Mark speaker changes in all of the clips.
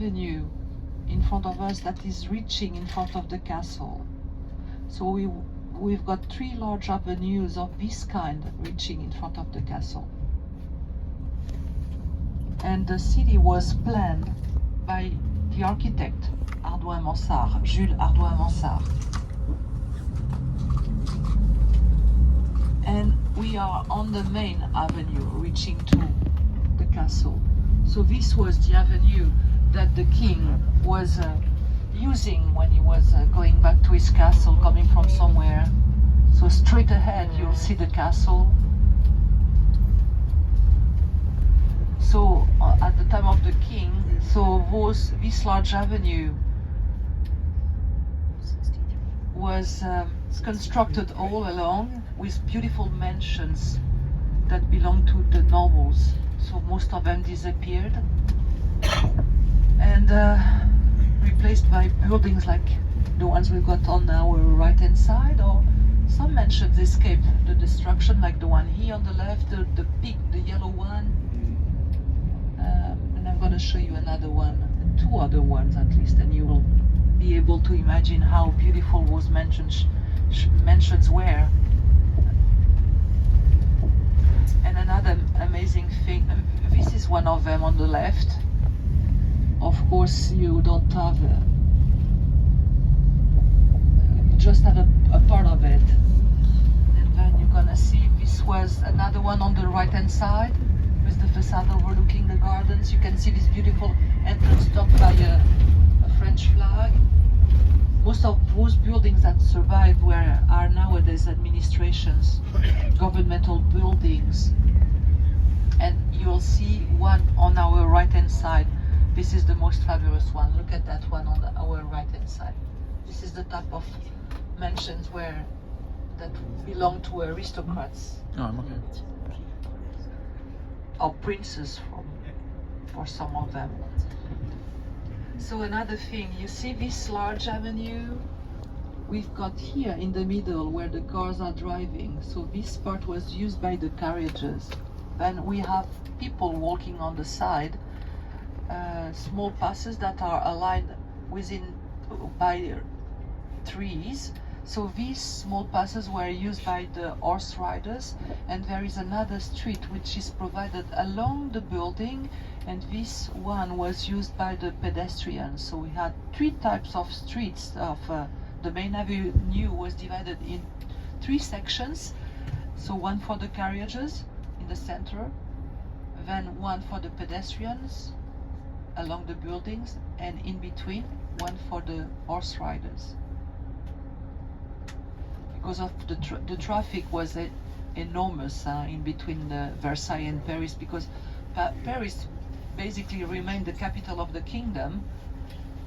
Speaker 1: avenue in front of us that is reaching in front of the castle. So we've got 3 large avenues of this kind reaching in front of the castle. And the city was planned by the architect Ardouin-Mansart, Jules Ardouin-Mansart. And we are on the main avenue reaching to the castle. So this was the avenue that the king was using when he was going back to his castle, coming from somewhere. So straight ahead you'll see the castle. So at the time of the king, so this large avenue was constructed all along with beautiful mansions that belonged to the nobles. So most of them disappeared and replaced by buildings like the ones we've got on our right hand side, or some mansions escaped the destruction, like the one here on the left, the big, the yellow one. And I'm going to show you another one, 2 other ones at least, and you will be able to imagine how beautiful those mansions were. And another amazing thing, this is one of them on the left. Of course, you don't have you just have a part of it. And then you're gonna see this was another one on the right hand side with the facade overlooking the gardens. You can see this beautiful entrance topped by a French flag. Most of those buildings that survived are nowadays administrations, governmental buildings. And you'll see one on our right hand side. This is the most fabulous one. Look at that one on our right hand side. This is the type of mansions that belong to aristocrats.
Speaker 2: Oh, okay.
Speaker 1: Or princes for some of them. So another thing, you see this large avenue we've got here in the middle where the cars are driving. So this part was used by the carriages. Then we have people walking on the side, small passes that are aligned by trees. So these small passes were used by the horse riders, and there is another street which is provided along the building, and this one was used by the pedestrians. So we had 3 types of streets. The main avenue was divided in 3 sections. So one for the carriages in the center, then one for the pedestrians along the buildings, and in between one for the horse riders. Because of the traffic was enormous in between Versailles and Paris, because Paris basically remained the capital of the kingdom,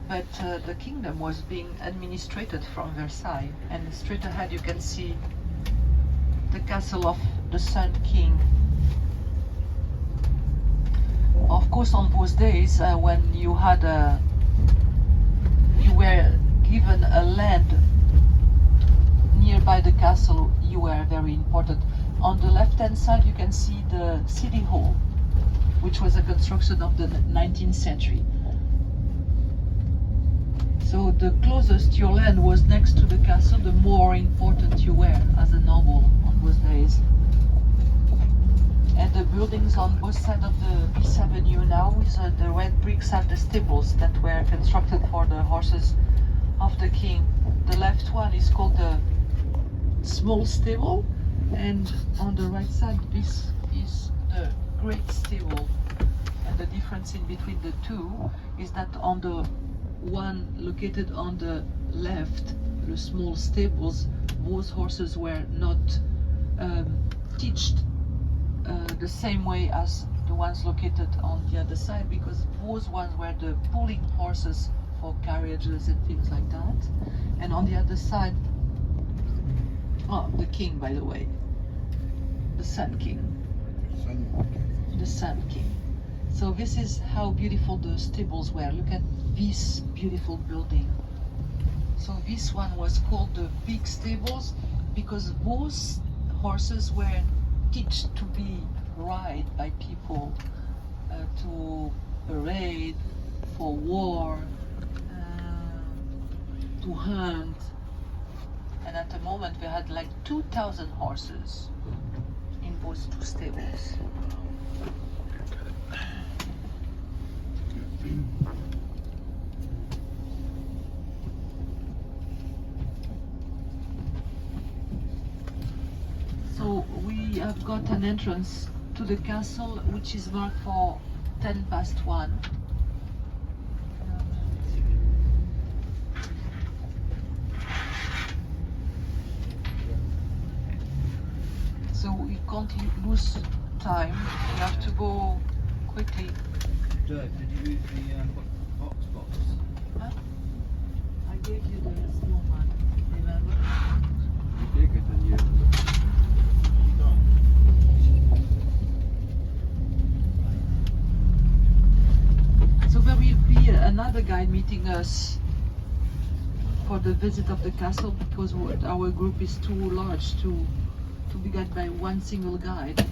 Speaker 1: but the kingdom was being administrated from Versailles. And straight ahead you can see the castle of the Sun King. Of course, on those days when you were given a land nearby the castle, you were very important. On the left hand side you can see the city hall, which was a construction of the 19th century. So the closest your land was next to the castle, the more important you were as a noble on those days. And the buildings on both sides of this avenue now, with the red bricks, are the stables that were constructed for the horses of the king. The left one is called the small stable, and on the right side this is the great stable. And the difference in between the two is that on the one located on the left, the small stables, those horses were not teached the same way as the ones located on the other side, because those ones were the pulling horses for carriages and things like that. And on the other side, the king, by the way, the Sun King. The Sun King. So this is how beautiful the stables were. Look at this beautiful building. So this one was called the big stables because those horses were taught to be ride by people, to parade, for war, to hunt. And at the moment we had like 2,000 horses in those two stables. So we have got an entrance to the castle which is marked for 1:10 So we can't lose time, we have to go quickly.
Speaker 2: Did you use the box?
Speaker 1: Huh? I gave you the snowman, remember?
Speaker 2: Bigger than you.
Speaker 1: So there will be another guide meeting us for the visit of the castle because our group is too large to be guided by one single guide.